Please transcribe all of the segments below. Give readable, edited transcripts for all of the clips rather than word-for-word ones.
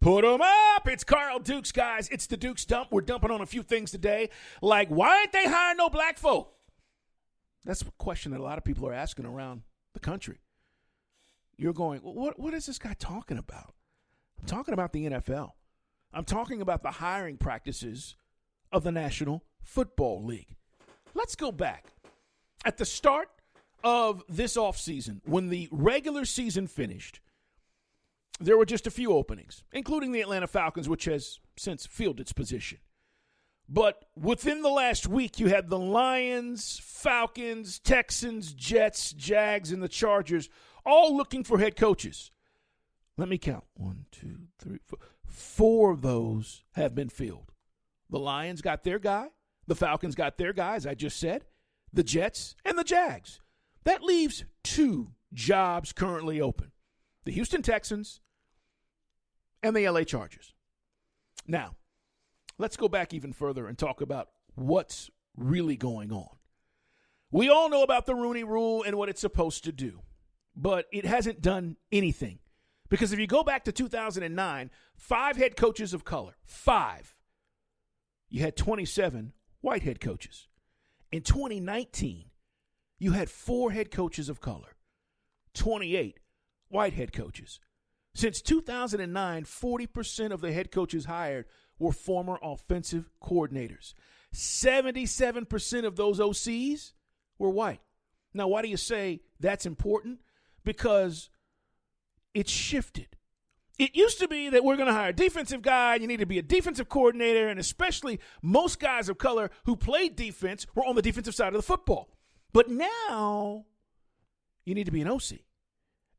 Put 'em up. It's Carl Dukes, guys. It's the Dukes Dump. We're dumping on a few things today. Like, why ain't they hiring no black folk? That's a question that a lot of people are asking around the country. You're going, what is this guy talking about? I'm talking about the NFL. I'm talking about the hiring practices of the National Football League. Let's go back. At the start of this offseason, when the regular season finished, there were just a few openings, including the Atlanta Falcons, which has since filled its position. But within the last week, you had the Lions, Falcons, Texans, Jets, Jags, and the Chargers all looking for head coaches. Let me count. 1, 2, 3, 4. 4 of those have been filled. The Lions got their guy. The Falcons got their guy, as I just said. The Jets and the Jags. That leaves 2 jobs currently open. The Houston Texans and the LA Chargers. Now, let's go back even further and talk about what's really going on. We all know about the Rooney Rule and what it's supposed to do, but it hasn't done anything. Because if you go back to 2009, 5 head coaches of color, 5. You had 27 white head coaches. In 2019, you had 4 head coaches of color, 28 white head coaches. Since 2009, 40% of the head coaches hired were former offensive coordinators. 77% of those OCs were white. Now, why do you say that's important? Because it's shifted. It used to be that we're going to hire a defensive guy, you need to be a defensive coordinator, and especially most guys of color who played defense were on the defensive side of the football. But now you need to be an OC,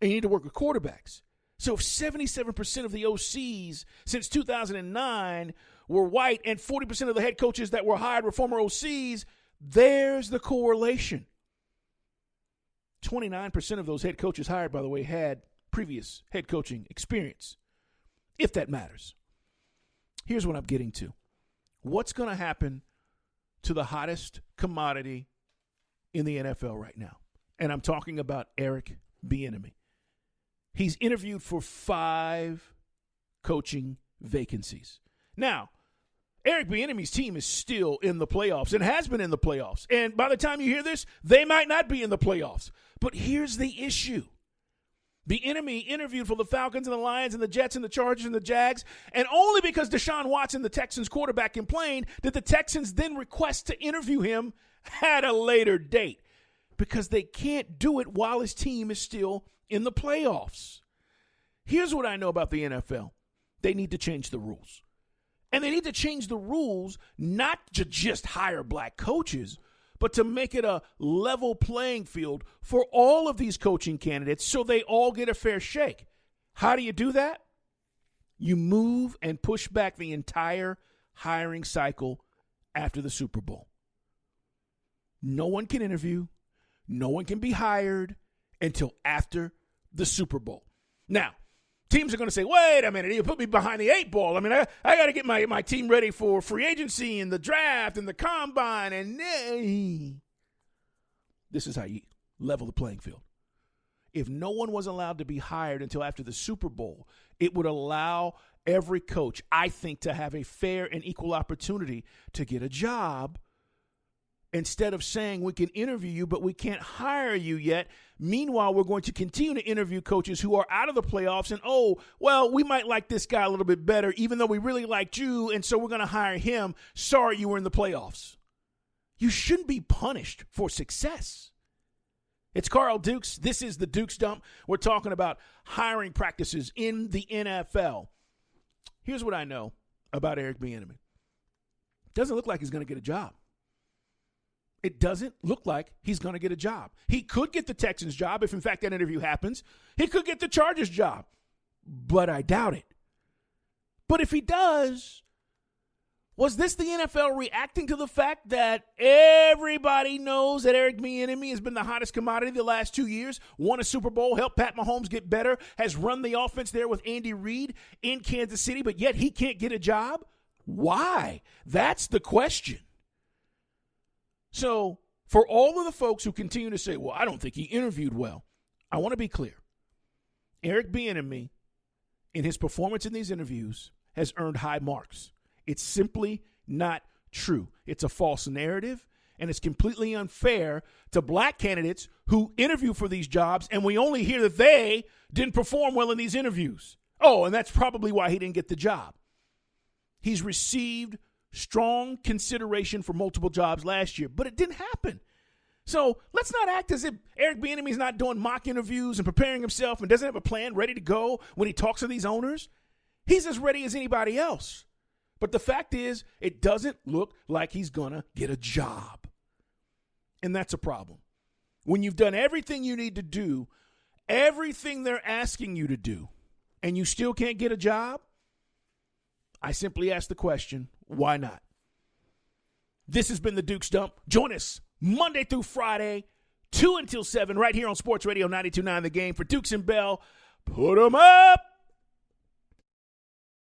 and you need to work with quarterbacks. So if 77% of the OCs since 2009 were white and 40% of the head coaches that were hired were former OCs, there's the correlation. 29% of those head coaches hired, by the way, had previous head coaching experience, if that matters. Here's what I'm getting to. What's going to happen to the hottest commodity in the NFL right now? And I'm talking about Eric Bieniemy. He's interviewed for 5 coaching vacancies. Now, Eric Bieniemy's team is still in the playoffs and has been in the playoffs. And by the time you hear this, they might not be in the playoffs. But here's the issue. Bieniemy interviewed for the Falcons and the Lions and the Jets and the Chargers and the Jags, and only because Deshaun Watson, the Texans quarterback, complained did the Texans then request to interview him at a later date, because they can't do it while his team is still in the playoffs. Here's what I know about the NFL. They need to change the rules. And they need to change the rules not to just hire black coaches, but to make it a level playing field for all of these coaching candidates so they all get a fair shake. How do you do that? You move and push back the entire hiring cycle after the Super Bowl. No one can interview. No one can be hired until after the Super Bowl. Now, teams are going to say, wait a minute, you put me behind the 8 ball. I mean, I got to get my team ready for free agency and the draft and the combine. And this is how you level the playing field. If no one was allowed to be hired until after the Super Bowl, it would allow every coach, I think, to have a fair and equal opportunity to get a job. Instead of saying we can interview you, but we can't hire you yet. Meanwhile, we're going to continue to interview coaches who are out of the playoffs and, oh, well, we might like this guy a little bit better, even though we really liked you, and so we're going to hire him. Sorry, you were in the playoffs. You shouldn't be punished for success. It's Carl Dukes. This is the Dukes Dump. We're talking about hiring practices in the NFL. Here's what I know about Eric Bieniemy. Doesn't look like he's going to get a job. It doesn't look like he's going to get a job. He could get the Texans job if, in fact, that interview happens. He could get the Chargers job, but I doubt it. But if he does, was this the NFL reacting to the fact that everybody knows that Eric Bieniemy has been the hottest commodity the last 2 years, won a Super Bowl, helped Pat Mahomes get better, has run the offense there with Andy Reid in Kansas City, but yet he can't get a job? Why? That's the question. So for all of the folks who continue to say, well, I don't think he interviewed well, I want to be clear. Eric Bieniemy in his performance in these interviews has earned high marks. It's simply not true. It's a false narrative, and it's completely unfair to black candidates who interview for these jobs, and we only hear that they didn't perform well in these interviews. Oh, and that's probably why he didn't get the job. He's received strong consideration for multiple jobs last year, but it didn't happen. So let's not act as if Eric Bieniemy is not doing mock interviews and preparing himself and doesn't have a plan ready to go when he talks to these owners. He's as ready as anybody else. But the fact is, it doesn't look like he's going to get a job. And that's a problem. When you've done everything you need to do, everything they're asking you to do, and you still can't get a job, I simply ask the question, why not? This has been the Duke's Dump. Join us Monday through Friday, 2 until 7, right here on Sports Radio 92.9 The Game. For Dukes and Bell, put 'em up!